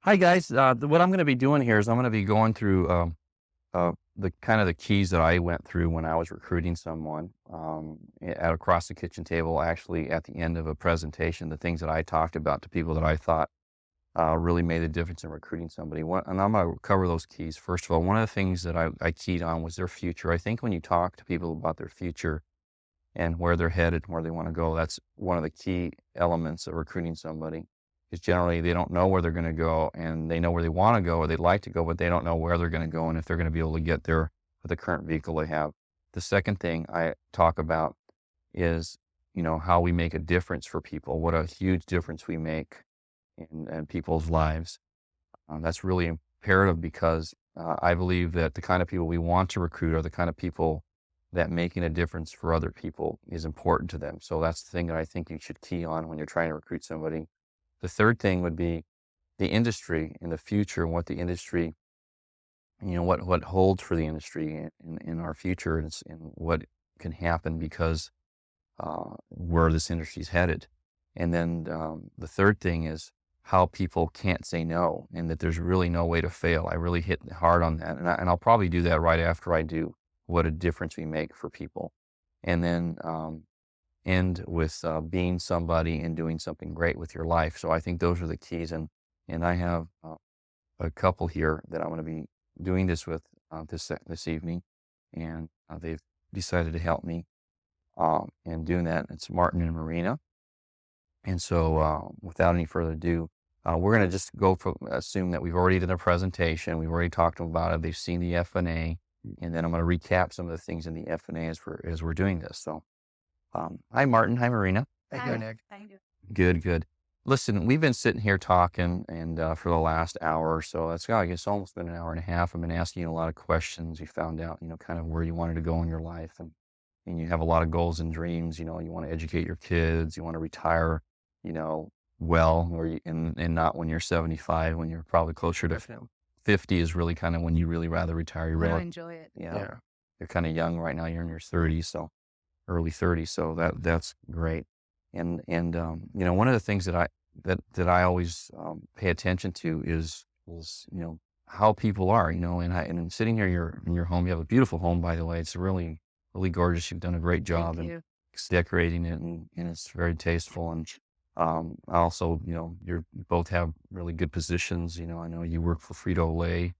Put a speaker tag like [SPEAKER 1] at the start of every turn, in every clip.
[SPEAKER 1] Hi guys. What I'm going to be doing here is I'm going to be going through the kind of the keys that I went through when I was recruiting someone at across the kitchen table. Actually, at the end of a presentation, the things that I talked about to people that I thought really made a difference in recruiting somebody. And I'm going to cover those keys. First of all, one of the things that I keyed on was their future. I think when you talk to people about their future and where they're headed and where they want to go, that's one of the key elements of recruiting somebody. Because generally they don't know where they're going to go, and they know where they want to go or they'd like to go, but they don't know where they're going to go and if they're going to be able to get there with the current vehicle they have. The second thing I talk about is, how we make a difference for people, what a huge difference we make in people's lives. That's really imperative because I believe that the kind of people we want to recruit are the kind of people that making a difference for other people is important to them. So that's the thing that I think you should key on when you're trying to recruit somebody. The third thing would be the industry in the future and what the industry, what holds for the industry in our future and what can happen because where this industry is headed. And then the third thing is how people can't say no and that there's really no way to fail. I really hit hard on that. And I'll probably do that right after I do what a difference we make for people. And then end with being somebody and doing something great with your life. So I think those are the keys. And I have a couple here that I'm going to be doing this with this evening, and they've decided to help me in doing that. It's Martin and Marina. And so without any further ado, we're going to just assume that we've already done a presentation. We've already talked to them about it. They've seen the F&A, and then I'm going to recap some of the things in the F&A as we're doing this. So hi, Martin. Hi, Marina.
[SPEAKER 2] How you doing, Nick? How you doing?
[SPEAKER 1] Good, good. Listen, we've been sitting here talking and for the last hour or so. I guess almost been an hour and a half. I've been asking you a lot of questions. You found out, kind of where you wanted to go in your life, and you have a lot of goals and dreams. You want to educate your kids. You want to retire, well, and not when you're 75, when you're probably closer to
[SPEAKER 2] Definitely.
[SPEAKER 1] 50 is really kind of when you really rather retire. You
[SPEAKER 2] Really
[SPEAKER 1] really,
[SPEAKER 2] enjoy it.
[SPEAKER 1] yeah, you're kind of young right now. You're in your 30s, so early 30s. So that's great. And one of the things that I always pay attention to is how people are, and sitting here in your home. You have a beautiful home, by the way. It's really, really gorgeous. You've done a great job
[SPEAKER 2] Thank
[SPEAKER 1] in
[SPEAKER 2] you.
[SPEAKER 1] decorating it, and it's very tasteful. And also, you both have really good positions. I know you work for Frito-Lay,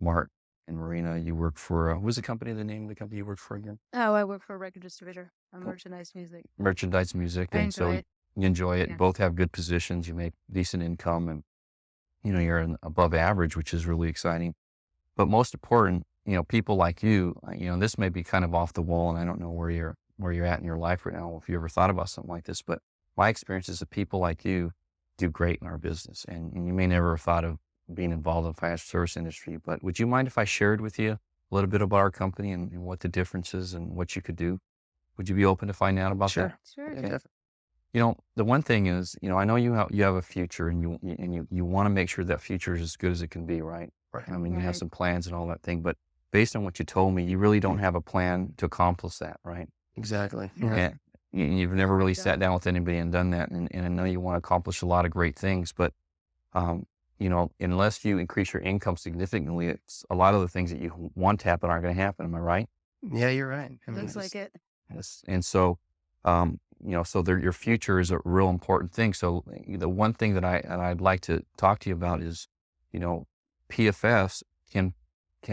[SPEAKER 1] Mark and Marina. You work for what was the name of the company you work for again?
[SPEAKER 2] Oh, I work for a record distributor. I'm merchandise music.
[SPEAKER 1] Merchandise music.
[SPEAKER 2] I
[SPEAKER 1] And
[SPEAKER 2] enjoy
[SPEAKER 1] so
[SPEAKER 2] it.
[SPEAKER 1] you enjoy it.
[SPEAKER 2] Yeah.
[SPEAKER 1] Both have good positions. You make decent income, and you're above average, which is really exciting. But most important, people like you, this may be kind of off the wall, and I don't know where you're at in your life right now, if you ever thought about something like this. But my experience is that people like you do great in our business, and you may never have thought of being involved in the financial service industry. But would you mind if I shared with you a little bit about our company and what the difference is and what you could do? Would you be open to find out about that?
[SPEAKER 2] Sure.
[SPEAKER 1] Okay. The one thing is, I know you have a future, and you want to make sure that future is as good as it can be, right?
[SPEAKER 2] Right.
[SPEAKER 1] I mean, you have
[SPEAKER 2] Right.
[SPEAKER 1] some plans and all that thing, but based on what you told me, you really don't have a plan to accomplish that, right?
[SPEAKER 2] Exactly.
[SPEAKER 1] And you've never really
[SPEAKER 2] Yeah.
[SPEAKER 1] sat down with anybody and done that. And I know you want to accomplish a lot of great things, but, unless you increase your income significantly, it's a lot of the things that you want to happen aren't going to happen. Am I right?
[SPEAKER 3] Yeah, you're right. I mean,
[SPEAKER 2] Looks like it.
[SPEAKER 1] Yes. And so, your future is a real important thing. So the one thing that I'd like to talk to you about is, PFS can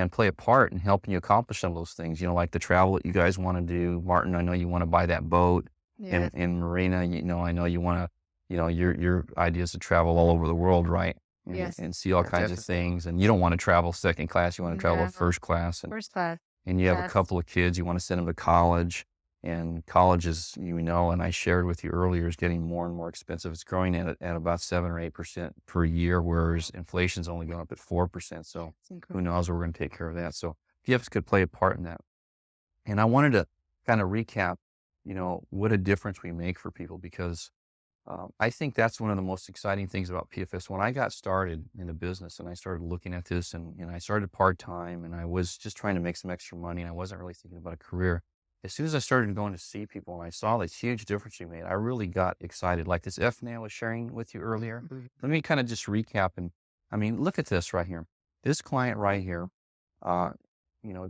[SPEAKER 1] play a part in helping you accomplish some of those things, like the travel that you guys want to do. Martin, I know you want to buy that boat.
[SPEAKER 2] Yeah.
[SPEAKER 1] And Marina, I know you want to, your idea is to travel all over the world, right?
[SPEAKER 2] Yes.
[SPEAKER 1] And see all
[SPEAKER 3] Yeah,
[SPEAKER 1] kinds of
[SPEAKER 3] definitely.
[SPEAKER 1] things. And you don't want to travel second class. You want to travel
[SPEAKER 2] No.
[SPEAKER 1] first class.
[SPEAKER 2] First class.
[SPEAKER 1] And you have a
[SPEAKER 2] Yes.
[SPEAKER 1] couple of kids, you want to send them to college, and college is, and I shared with you earlier, is getting more and more expensive. It's growing at about 7 or 8% per year, whereas inflation's only going up at 4%. So
[SPEAKER 2] It's
[SPEAKER 1] who
[SPEAKER 2] incredible.
[SPEAKER 1] knows, we're going to take care of that. So gifts could play a part in that. And I wanted to kind of recap, what a difference we make for people, because I think that's one of the most exciting things about PFS. When I got started in the business and I started looking at this, and I started part-time, and I was just trying to make some extra money, and I wasn't really thinking about a career. As soon as I started going to see people and I saw this huge difference we made, I really got excited. Like this F&A I was sharing with you earlier.
[SPEAKER 3] Mhm.
[SPEAKER 1] Let me kind of just recap and I mean, look at this right here. This client right here,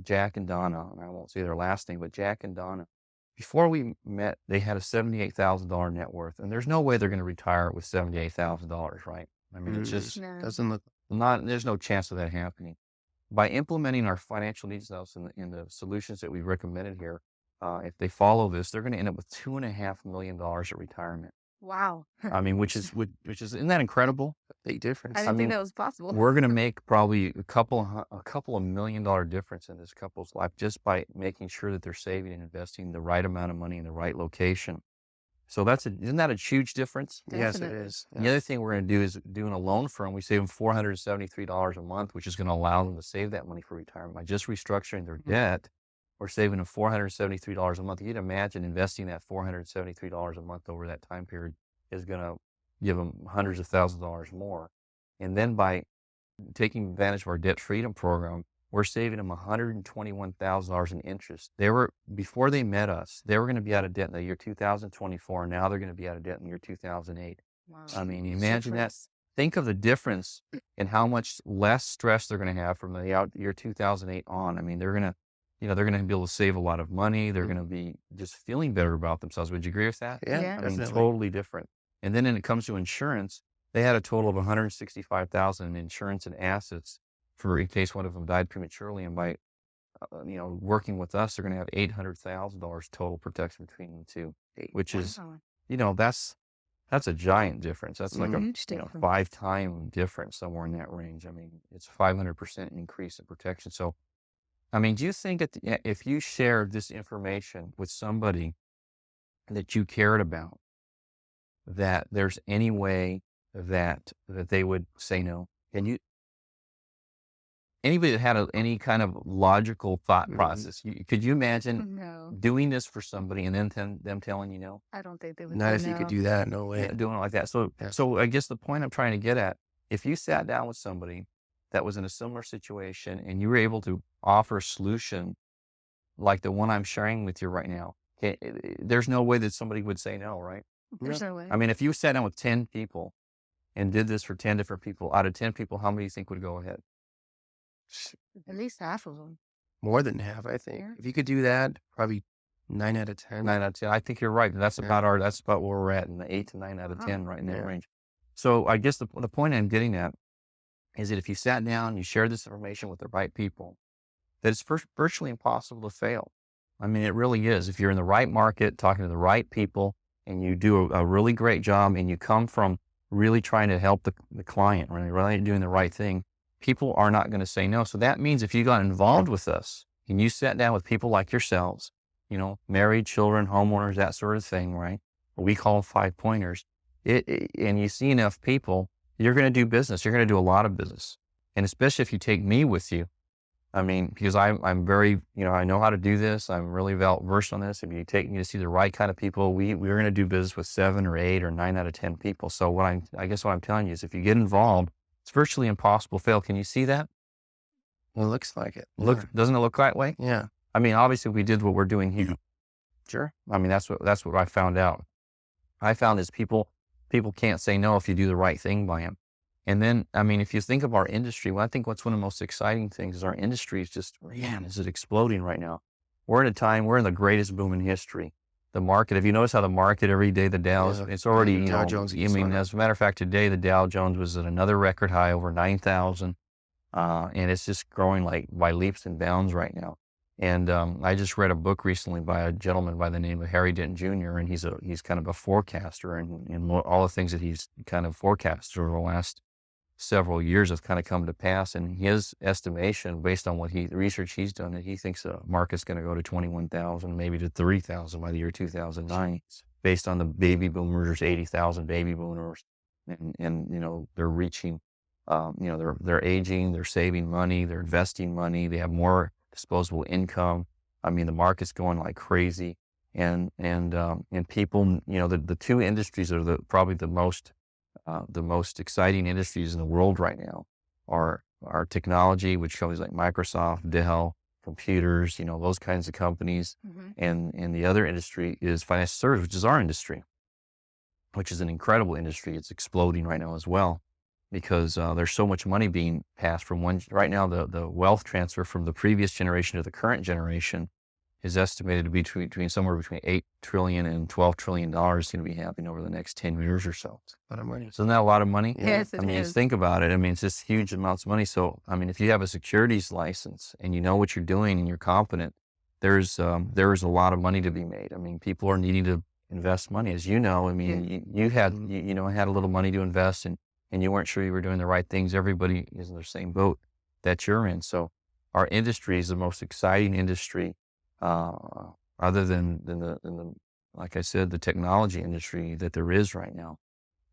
[SPEAKER 1] Jack and Donna, and I won't say their last name, but Jack and Donna, before we met, they had a $78,000 net worth, and there's no way they're going to retire with $78,000, right? I mean, it's just
[SPEAKER 2] No.
[SPEAKER 3] Doesn't look.
[SPEAKER 1] there's no chance of that happening. By implementing our financial needs analysis in the solutions that we've recommended here, if they follow this, they're going to end up with $2.5 million at retirement.
[SPEAKER 2] Wow.
[SPEAKER 1] I mean, which is, isn't that incredible?
[SPEAKER 3] Big difference.
[SPEAKER 2] I didn't think that was possible.
[SPEAKER 1] We're going to make probably a couple of $1 million difference in this couple's life just by making sure that they're saving and investing the right amount of money in the right location. So isn't that a huge difference?
[SPEAKER 3] Yes, it
[SPEAKER 2] Definitely.
[SPEAKER 3] is.
[SPEAKER 1] The other thing we're going to do is doing a loan for them. We save them $473 a month, which is going to allow them to save that money for retirement. By just restructuring their debt, we're saving them $473 a month. You can imagine investing that $473 a month over that time period is going to give them hundreds of thousands of dollars more. And then by taking advantage of our debt freedom program, we're saving them $121,000 in interest. Before they met us, they were going to be out of debt in the year 2024. Now they're going to be out of debt in the year 2008.
[SPEAKER 2] Wow.
[SPEAKER 1] I mean, imagine that. Think of the difference in how much less stress they're going to have from the year 2008 on. I mean, they're going to be able to save a lot of money. They're going to be just feeling better about themselves. Would you agree with that?
[SPEAKER 3] Yeah,
[SPEAKER 2] Yeah.
[SPEAKER 1] I mean,
[SPEAKER 3] definitely.
[SPEAKER 1] totally different. And then when it comes to insurance, they had a total of $165,000 in insurance and assets for in case one of them died prematurely. And by, working with us, they're going to have $800,000 total protection between the two, which is,
[SPEAKER 2] Wow.
[SPEAKER 1] that's a giant difference. That's like a
[SPEAKER 2] Huge difference.
[SPEAKER 1] 5-time difference somewhere in that range. I mean, it's 500% increase in protection. So, I mean, do you think that if you shared this information with somebody that you cared about, that there's any way that they would say no? Anybody that had any kind of logical thought process, could you imagine
[SPEAKER 2] No,
[SPEAKER 1] doing this for somebody and then them telling you no?
[SPEAKER 2] I don't think they would.
[SPEAKER 3] Not
[SPEAKER 2] say
[SPEAKER 3] if you
[SPEAKER 2] no.
[SPEAKER 3] could do that. No way.
[SPEAKER 1] Yeah, doing it like that. So,
[SPEAKER 3] Yeah.
[SPEAKER 1] so I guess the point I'm trying to get at, if you sat down with somebody that was in a similar situation and you were able to offer a solution like the one I'm sharing with you right now, there's no way that somebody would say no, right?
[SPEAKER 2] There's no way.
[SPEAKER 1] I mean, if you sat down with 10 people and did this for 10 different people, out of 10 people, how many do you think would go ahead?
[SPEAKER 2] At least half of them.
[SPEAKER 3] More than half, I think.
[SPEAKER 2] Yeah.
[SPEAKER 3] If you could do that, probably 9 out of 10.
[SPEAKER 1] 9 out of 10. I think you're right. That's
[SPEAKER 3] Yeah.
[SPEAKER 1] that's about where we're at in the 8 to 9 out of
[SPEAKER 2] Wow.
[SPEAKER 1] 10, right in that
[SPEAKER 3] Yeah.
[SPEAKER 1] range. So I guess the point I'm getting at is that if you sat down and you shared this information with the right people, that it's virtually impossible to fail. I mean, it really is. If you're in the right market, talking to the right people, and you do a really great job, and you come from really trying to help the client, really doing the right thing, people are not going to say no. So that means if you got involved with us and you sat down with people like yourselves, married, children, homeowners, that sort of thing, right? We call 5-pointers. And you see enough people, you're going to do business. You're going to do a lot of business. And especially if you take me with you, I mean, because I'm very, I know how to do this. I'm really versed on this. If you take me to see the right kind of people, we're going to do business with 7 or 8 or 9 out of 10 people. So I guess what I'm telling you is if you get involved, it's virtually impossible to fail. Can you see that?
[SPEAKER 3] Well, it looks like it.
[SPEAKER 1] Doesn't it look that way?
[SPEAKER 3] Yeah.
[SPEAKER 1] I mean, obviously we did what we're doing here.
[SPEAKER 3] Sure.
[SPEAKER 1] I mean, that's what I found out. I found is people can't say no if you do the right thing by them. And then, I mean, if you think of our industry, I think what's one of the most exciting things is our industry is just, is it exploding right now? We're in the greatest boom in history. The market, have you noticed how the market every day, the Dow's, it's already,
[SPEAKER 3] Dow Jones
[SPEAKER 1] I mean, as a matter of fact, today the Dow Jones was at another record high, over 9,000. And it's just growing like by leaps and bounds right now. And I just read a book recently by a gentleman by the name of Harry Dent Jr., and he's kind of a forecaster, and all the things that he's kind of forecasted over the last several years have kind of come to pass. And his estimation, based on the research he's done, that he thinks the market's going to go to 21,000, maybe to 3,000 by the year 2009, based on the baby boomers, 80,000 baby boomers, and they're reaching, they're aging, they're saving money, they're investing money, they have more disposable income. I mean, the market's going like crazy, and people, the two industries are probably the most exciting industries in the world right now are technology, which companies like Microsoft, Dell, computers, those kinds of companies.
[SPEAKER 2] Mm-hmm.
[SPEAKER 1] And the other industry is financial services, which is our industry, which is an incredible industry. It's exploding right now as well. because there's so much money being passed from one. Right now, the wealth transfer from the previous generation to the current generation is estimated to be between somewhere between $8 trillion and $12 trillion going to be happening over the next 10 years or so.
[SPEAKER 3] A lot of money.
[SPEAKER 1] So isn't that a lot of money?
[SPEAKER 3] Yeah.
[SPEAKER 2] Yes,
[SPEAKER 1] I
[SPEAKER 2] it
[SPEAKER 1] mean,
[SPEAKER 2] is.
[SPEAKER 1] think about it. I mean, it's just huge amounts of money. So, I mean, if you have a securities license and you know what you're doing and you're competent, there is a lot of money to be made. I mean, people are needing to invest money, as you know. I mean, you had had a little money to invest, and you weren't sure you were doing the right things. Everybody is in the same boat that you're in. So, our industry is the most exciting industry, other than the like I said, the technology industry that there is right now.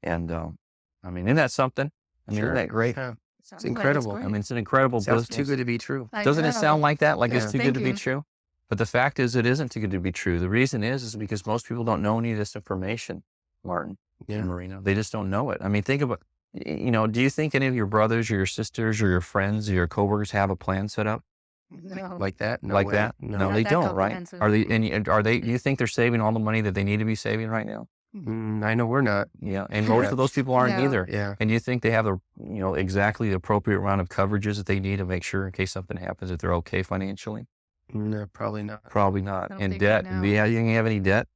[SPEAKER 1] And I mean, isn't that something? I mean, isn't that great?
[SPEAKER 3] Yeah.
[SPEAKER 2] Sounds
[SPEAKER 3] It's
[SPEAKER 2] like
[SPEAKER 3] incredible.
[SPEAKER 1] I
[SPEAKER 2] great.
[SPEAKER 1] mean, it's an incredible
[SPEAKER 3] Sounds
[SPEAKER 1] business.
[SPEAKER 3] too good to be true.
[SPEAKER 2] I
[SPEAKER 1] Doesn't it
[SPEAKER 2] know.
[SPEAKER 1] sound like that? Like
[SPEAKER 3] Yeah.
[SPEAKER 1] it's too good to be
[SPEAKER 2] Thinking.
[SPEAKER 1] true? But the fact is, it isn't too good to be true. The reason is because most people don't know any of this information, Martin
[SPEAKER 3] Yeah.
[SPEAKER 1] and Marina. They just don't know it. I mean, think about, do you think any of your brothers or your sisters or your friends or your coworkers have a plan set up
[SPEAKER 2] No.
[SPEAKER 3] Like that? No
[SPEAKER 1] like
[SPEAKER 3] way.
[SPEAKER 1] that?
[SPEAKER 3] No.
[SPEAKER 1] No,
[SPEAKER 2] Not
[SPEAKER 1] they
[SPEAKER 2] that
[SPEAKER 1] don't, right?
[SPEAKER 2] comprehensive.
[SPEAKER 1] Are they, do you think they're saving all the money that they need to be saving right now?
[SPEAKER 3] I know we're not.
[SPEAKER 1] Yeah. And most of those people aren't
[SPEAKER 2] No.
[SPEAKER 1] either.
[SPEAKER 3] Yeah.
[SPEAKER 1] And do you think they have the, exactly the appropriate amount of coverages that they need to make sure in case something happens that they're okay financially?
[SPEAKER 3] No, probably not.
[SPEAKER 1] Probably not.
[SPEAKER 2] I don't
[SPEAKER 1] And
[SPEAKER 2] think
[SPEAKER 1] debt.
[SPEAKER 2] right now.
[SPEAKER 1] Do you have any debt?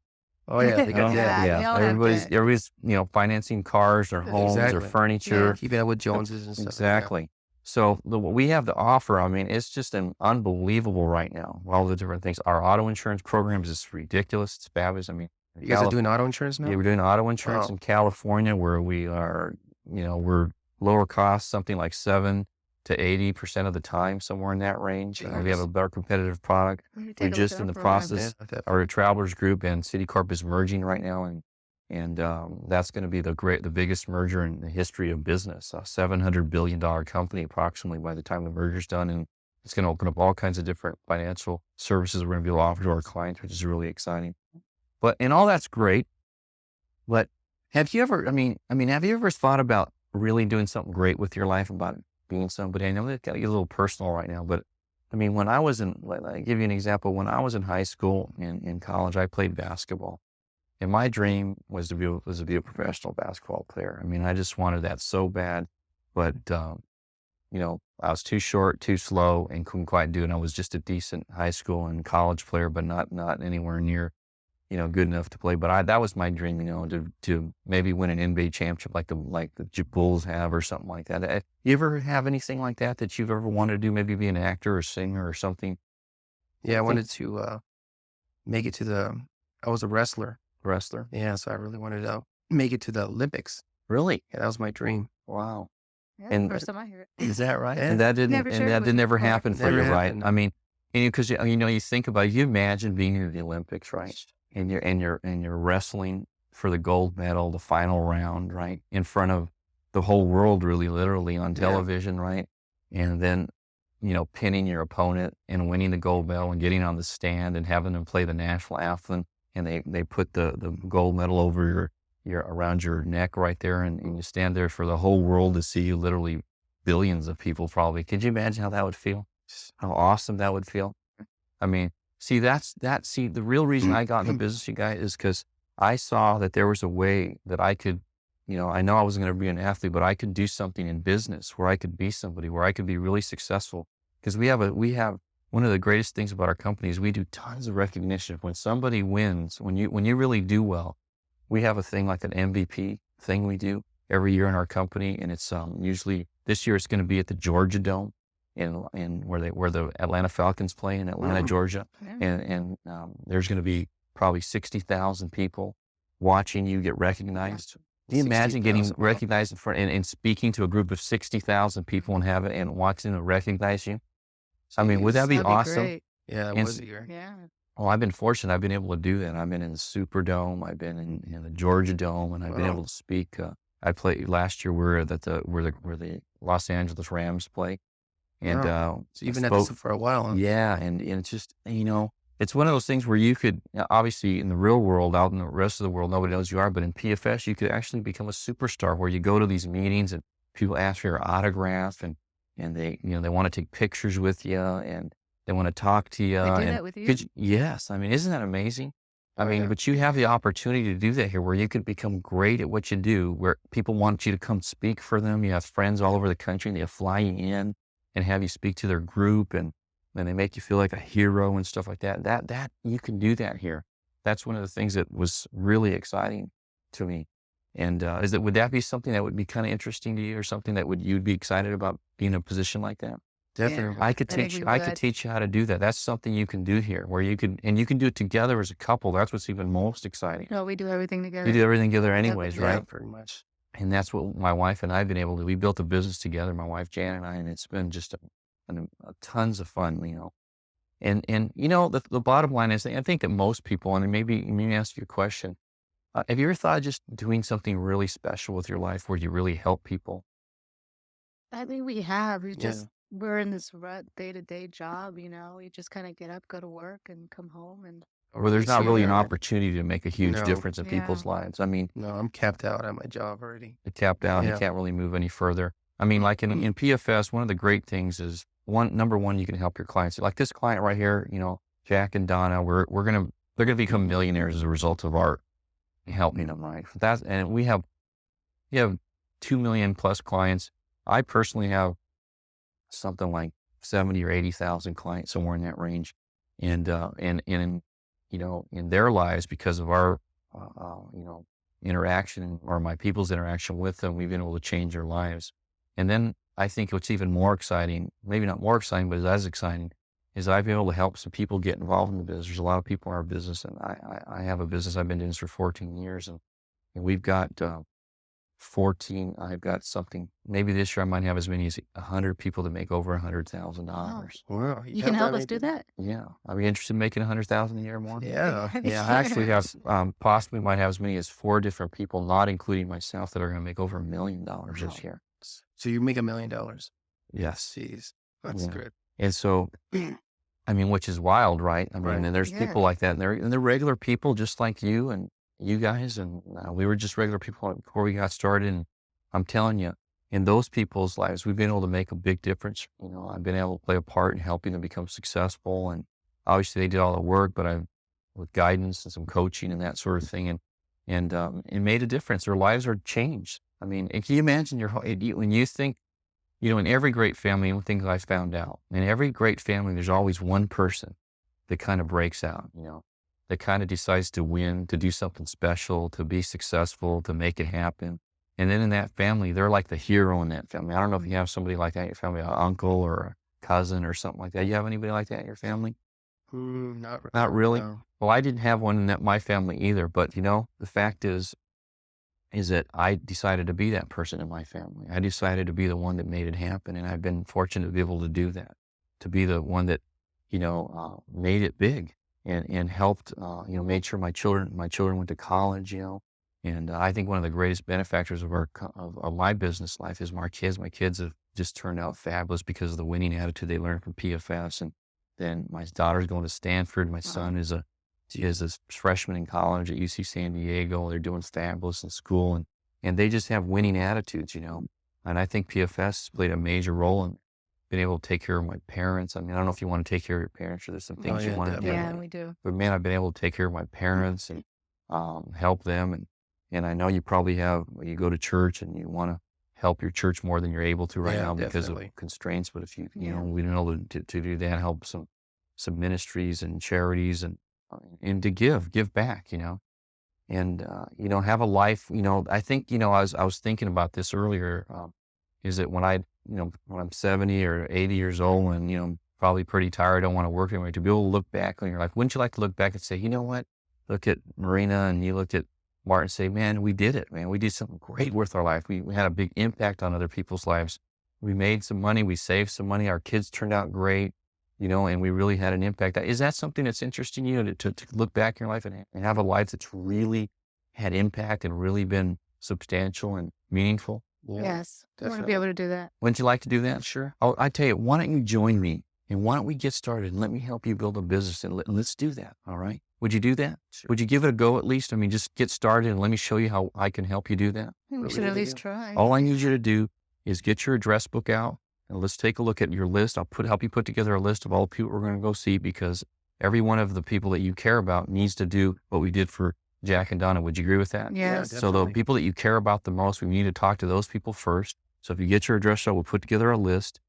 [SPEAKER 3] Oh yeah, they got
[SPEAKER 1] Oh,
[SPEAKER 3] debt.
[SPEAKER 2] Yeah, they all have
[SPEAKER 1] Everybody's,
[SPEAKER 2] debt.
[SPEAKER 1] financing cars or homes or
[SPEAKER 3] Exactly.
[SPEAKER 1] furniture.
[SPEAKER 3] Keeping up with Joneses and stuff.
[SPEAKER 1] Exactly. So what we have to offer, I mean, it's just unbelievable right now. All the different things. Our auto insurance programs is ridiculous. It's fabulous. I mean,
[SPEAKER 3] You guys are doing auto insurance now?
[SPEAKER 1] yeah, we're doing auto insurance
[SPEAKER 3] Wow.
[SPEAKER 1] in California, where we are, we're lower cost, something like 7 to 80% of the time, somewhere in that range. We have
[SPEAKER 3] Nice.
[SPEAKER 1] a better competitive product.
[SPEAKER 2] Let me take
[SPEAKER 1] We're
[SPEAKER 2] a look
[SPEAKER 1] just
[SPEAKER 2] at
[SPEAKER 1] in
[SPEAKER 2] our
[SPEAKER 1] the
[SPEAKER 2] program.
[SPEAKER 1] process.
[SPEAKER 3] Yeah, that-
[SPEAKER 1] Our Travelers Group and Citicorp is merging right now, and that's going to be the biggest merger in the history of business. A $700 billion company, approximately, by the time the merger's done, and it's going to open up all kinds of different financial services we're going to be able to offer to our clients, which is really exciting. And all that's great. But have you ever? Have you ever thought about really doing something great with your life, about being somebody? I know that got to get a little personal right now, but I mean, when I was I'll give you an example. When I was in high school and in college, I played basketball. And my dream was to be a professional basketball player. I mean, I just wanted that so bad, but I was too short, too slow, and couldn't quite do it. And I was just a decent high school and college player, but not anywhere near, good enough to play. But that was my dream, to maybe win an NBA championship like the Bulls have or something like that. You ever have anything like that you've ever wanted to do? Maybe be an actor or singer or something?
[SPEAKER 3] Yeah, I wanted to make it to I was a wrestler.
[SPEAKER 1] Wrestler?
[SPEAKER 3] Yeah, so I really wanted to make it to the Olympics.
[SPEAKER 1] Really?
[SPEAKER 3] Yeah, that was my dream.
[SPEAKER 1] Wow.
[SPEAKER 2] Yeah,
[SPEAKER 1] And-
[SPEAKER 2] first time I hear it.
[SPEAKER 1] Is that right?
[SPEAKER 3] Yeah.
[SPEAKER 1] And that didn't
[SPEAKER 2] Never shared
[SPEAKER 1] that
[SPEAKER 2] with
[SPEAKER 1] did
[SPEAKER 2] you
[SPEAKER 1] never
[SPEAKER 2] before.
[SPEAKER 1] happen for
[SPEAKER 3] Never
[SPEAKER 1] you, right?
[SPEAKER 3] happened.
[SPEAKER 1] I mean, because you think about it, you imagine being in the Olympics, right? And you're wrestling for the gold medal, the final round, right? In front of the whole world, really, literally on
[SPEAKER 3] Yeah.
[SPEAKER 1] television, right? And then, pinning your opponent and winning the gold medal and getting on the stand and having them play the national anthem, and they put the gold medal over your around your neck right there, and you stand there for the whole world to see you, literally billions of people probably. Could you imagine how that would feel? How awesome that would feel? I mean, see, the real reason I got into business, you guys, is because I saw that there was a way that I could, I know I wasn't going to be an athlete, but I could do something in business where I could be somebody, where I could be really successful. Because we have one of the greatest things about our company is we do tons of recognition. When somebody wins, when you really do well, we have a thing like an MVP thing we do every year in our company, and it's usually this year it's going to be at the Georgia Dome, in where the Atlanta Falcons play in Atlanta, Georgia,
[SPEAKER 2] Yeah.
[SPEAKER 1] and there's going to be probably 60,000 people watching you get recognized. Can you imagine getting
[SPEAKER 3] 60,000, wow.
[SPEAKER 1] recognized in front and speaking to a group of 60,000 people and watching them recognize you? I mean, would that be
[SPEAKER 2] That'd
[SPEAKER 1] awesome?
[SPEAKER 2] great.
[SPEAKER 3] Yeah, that
[SPEAKER 1] And
[SPEAKER 3] was a year.
[SPEAKER 2] Yeah.
[SPEAKER 1] Well, I've been fortunate. I've been able to do that. I've been in the Superdome. I've been in the Georgia Dome, and I've been
[SPEAKER 3] Wow.
[SPEAKER 1] able to speak. I played last year. Where the Los Angeles Rams play, and
[SPEAKER 3] So you've been
[SPEAKER 1] I
[SPEAKER 3] at this
[SPEAKER 1] spoke-
[SPEAKER 3] for a while, huh?
[SPEAKER 1] yeah, and it's just it's one of those things where you could obviously in the real world, out in the rest of the world, nobody knows who you are, but in PFS, you could actually become a superstar where you go to these meetings and people ask for your autograph, and they they want to take pictures with you, and they want to talk to you.
[SPEAKER 2] They do
[SPEAKER 1] and
[SPEAKER 2] that with you?
[SPEAKER 1] yes, I mean, isn't that amazing? I mean, but you have the opportunity to do that here where you could become great at what you do, where people want you to come speak for them. You have friends all over the country and they fly you in and have you speak to their group and then they make you feel like a hero and stuff like that. That you can do that here. That's one of the things that was really exciting to me. And would that be something that would be kind of interesting to you or something that you'd be excited about being in a position like that?
[SPEAKER 3] Definitely.
[SPEAKER 1] I could
[SPEAKER 2] I think
[SPEAKER 1] teach
[SPEAKER 2] we
[SPEAKER 1] I could
[SPEAKER 2] would.
[SPEAKER 1] teach you how to do that. That's something you can do here where you can do it together as a couple. That's what's even most exciting.
[SPEAKER 2] No, we do everything
[SPEAKER 1] You
[SPEAKER 2] together.
[SPEAKER 1] do everything together anyways,
[SPEAKER 2] Yeah.
[SPEAKER 1] right?
[SPEAKER 3] Pretty much.
[SPEAKER 1] And that's what my wife and I have been able to. We built a business together, my wife Jan and I, and it's been just a tons of fun, And the bottom line is, I think that most people, and maybe let me ask you a question. Have you ever thought of just doing something really special with your life where you really help people?
[SPEAKER 2] I think we have.
[SPEAKER 3] Yeah.
[SPEAKER 2] We're in this rut day-to-day job, we just kind of get up, go to work, and come home. And
[SPEAKER 1] Where there's
[SPEAKER 3] Okay,
[SPEAKER 1] not
[SPEAKER 3] so
[SPEAKER 1] really an
[SPEAKER 3] you're
[SPEAKER 1] opportunity to make a huge
[SPEAKER 3] No.
[SPEAKER 1] difference in people's
[SPEAKER 2] Yeah.
[SPEAKER 1] lives. I mean,
[SPEAKER 3] no, I'm capped out at my job already.
[SPEAKER 1] it tapped out. You
[SPEAKER 3] Yeah.
[SPEAKER 1] can't really move any further. I mean, like in PFS, one of the great things is number one, you can help your clients. Like this client right here, Jack and Donna, they're gonna become millionaires as a result of our helping them, right? And we have 2 million plus clients. I personally have something like 70 or 80,000 clients, somewhere in that range. And in their lives, because of our, interaction or my people's interaction with them, we've been able to change their lives. And then I think what's even more exciting, maybe not more exciting, but as exciting, is I've been able to help some people get involved in the business. There's a lot of people in our business, and I have a business. I've been doing this for 14 years, and we've got 14. I've got something. Maybe this year I might have as many as 100 people that make over $100,000.
[SPEAKER 3] Wow.
[SPEAKER 2] you can help us do that.
[SPEAKER 1] Yeah, are we interested in making 100,000 a year more?
[SPEAKER 3] Yeah.
[SPEAKER 1] Yeah, I actually have possibly might have as many as 4 different people, not including myself, that are going to make over $1 million this
[SPEAKER 2] Wow.
[SPEAKER 1] year.
[SPEAKER 3] So you make $1 million.
[SPEAKER 1] Yes,
[SPEAKER 3] Jeez. That's
[SPEAKER 1] Yeah.
[SPEAKER 3] good.
[SPEAKER 1] and so I mean, which is wild, right? I mean,
[SPEAKER 3] Right.
[SPEAKER 1] and there's
[SPEAKER 2] Yeah.
[SPEAKER 1] people like that, and they're regular people just like you and you guys, and we were just regular people before we got started. And I'm telling you, in those people's lives, we've been able to make a big difference. I've been able to play a part in helping them become successful, and obviously they did all the work, but with guidance and some coaching and that sort of thing, and it made a difference. Their lives are changed. I mean, and can you imagine when you think, in every great family, one thing I found out, in every great family, there's always one person that kind of breaks out, that kind of decides to win, to do something special, to be successful, to make it happen. And then in that family, they're like the hero in that family. I don't know if you have somebody like that in your family, an uncle or a cousin or something like that. You have anybody like that in your family? Not really?
[SPEAKER 3] No.
[SPEAKER 1] Well, I didn't have one in my family either. But, the fact is that I decided to be that person in my family. I decided to be the one that made it happen. And I've been fortunate to be able to do that, to be the one that, made it big and helped, made sure my children went to college, And I think one of the greatest benefactors of my business life is my kids. My kids have just turned out fabulous because of the winning attitude they learned from PFS. And then my daughter's going to Stanford. My son is a freshman in college at UC San Diego. They're doing fabulous in school, and they just have winning attitudes, And I think PFS played a major role in being able to take care of my parents. I mean, I don't know if you want to take care of your parents or there's some things you
[SPEAKER 3] yeah,
[SPEAKER 1] want to do.
[SPEAKER 3] definitely.
[SPEAKER 2] Yeah, we do.
[SPEAKER 1] But man, I've been able to take care of my parents and help them. And I know you probably you go to church and you want to help your church more than you're able to right
[SPEAKER 3] Yeah,
[SPEAKER 1] now because
[SPEAKER 3] definitely.
[SPEAKER 1] of constraints. But if
[SPEAKER 2] Yeah.
[SPEAKER 1] we've been able to do that, help some ministries and charities and to give back, and, have a life, I think, I was thinking about this earlier, is that when when I'm 70 or 80 years old and, probably pretty tired, don't want to work anymore, to be able to look back on your life, wouldn't you like to look back and say, you know what, look at Marina and you looked at Martin and say, man, we did it, man. We did something great with our life. We had a big impact on other people's lives. We made some money. We saved some money. Our kids turned out great, and we really had an impact. Is that something that's interesting you to look back in your life and have a life that's really had impact and really been substantial and meaningful?
[SPEAKER 3] Yeah,
[SPEAKER 2] Yes. I want to
[SPEAKER 3] definitely.
[SPEAKER 2] be able to do that.
[SPEAKER 1] Wouldn't you like to do that?
[SPEAKER 3] Sure.
[SPEAKER 1] I tell you, why don't you join me and why don't we get started and let me help you build a business and let's do that. All right. Would you do that?
[SPEAKER 3] Sure.
[SPEAKER 1] Would you give it a go at least? I mean, just get started and let me show you how I can help you do that.
[SPEAKER 2] I think we
[SPEAKER 3] What
[SPEAKER 2] should
[SPEAKER 3] we
[SPEAKER 2] at
[SPEAKER 3] need to
[SPEAKER 2] least
[SPEAKER 3] do.
[SPEAKER 2] try.
[SPEAKER 1] All I need you to do is get your address book out and let's take a look at your list. I'll help you put together a list of all the people we're going to go see because every one of the people that you care about needs to do what we did for Jack and Donna. Would you agree with that?
[SPEAKER 2] Yes.
[SPEAKER 1] So the people that you care about the most, we need to talk to those people first. So if you get your address show, we'll put together a list.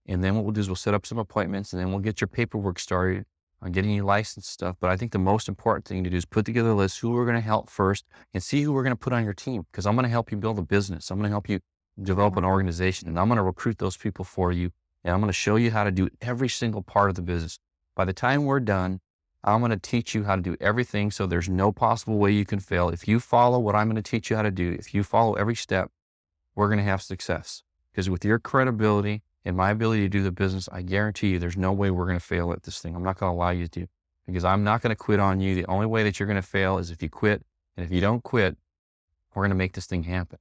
[SPEAKER 1] And then what we'll do is we'll set up some appointments, and then we'll get your paperwork started on getting you licensed stuff. But I think the most important thing to do is put together a list who we're going to help first and see who we're going to put on your team, because I'm going to help you build a business. I'm going to help you develop an organization, and I'm going to recruit those people for you. And I'm going to show you how to do every single part of the business. By the time we're done, I'm going to teach you how to do everything, so there's no possible way you can fail. If you follow what I'm going to teach you how to do, if you follow every step, we're going to have success. Because with your credibility and my ability to do the business, I guarantee you there's no way we're going to fail at this thing. I'm not going to allow you to, because I'm not going to quit on you. The only way that you're going to fail is if you quit. And if you don't quit, we're going to make this thing happen.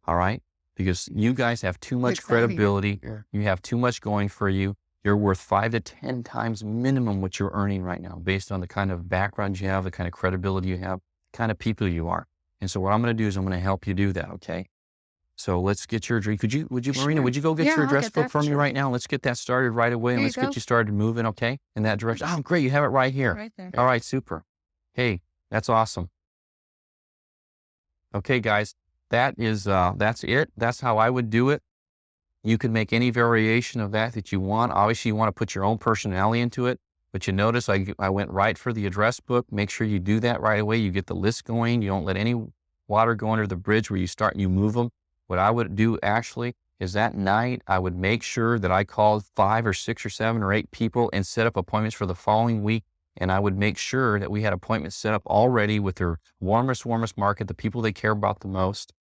[SPEAKER 1] All right? Because you guys have too much credibility.
[SPEAKER 3] Yeah.
[SPEAKER 1] You have too much going for you. You're worth 5 to 10 times minimum what you're earning right now, based on the kind of background you have, the kind of credibility you have, the kind of people you are. And so what I'm going to do is I'm going to help you do that. Okay? So let's get your address. Marina, would you go get
[SPEAKER 2] Yeah,
[SPEAKER 1] your
[SPEAKER 2] I'll
[SPEAKER 1] address
[SPEAKER 2] get
[SPEAKER 1] book
[SPEAKER 2] that.
[SPEAKER 1] from me
[SPEAKER 2] Sure.
[SPEAKER 1] right now? Let's get that started right away, and
[SPEAKER 2] Here you
[SPEAKER 1] let's get
[SPEAKER 2] go.
[SPEAKER 1] you started moving, okay, in that direction. Oh, great. You have it right here.
[SPEAKER 2] Right there.
[SPEAKER 1] All right, super. Hey, that's awesome. Okay, guys, that's it. That's how I would do it. You can make any variation of that you want. Obviously, you want to put your own personality into it, but you notice I went right for the address book. Make sure you do that right away. You get the list going. You don't let any water go under the bridge where you start and you move them. What I would do actually is that night, I would make sure that I called 5 or 6 or 7 or 8 people and set up appointments for the following week. And I would make sure that we had appointments set up already with their warmest market, the people they care about the most.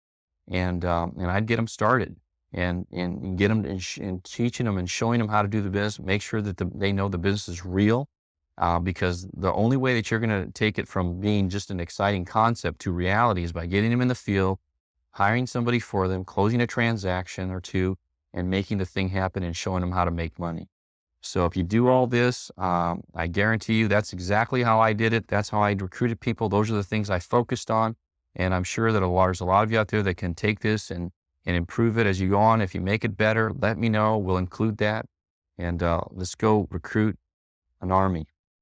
[SPEAKER 1] And I'd get them started and get them and teaching them and showing them how to do the business. Make sure that they know the business is real, because the only way that you're going to take it from being just an exciting concept to reality is by getting them in the field, hiring somebody for them, closing a transaction or two, and making the thing happen and showing them how to make money. So if you do all this, I guarantee you that's exactly how I did it. That's how I recruited people. Those are the things I focused on. And I'm sure that there's a lot of you out there that can take this and improve it as you go on. If you make it better, let me know. We'll include that. And let's go recruit an army.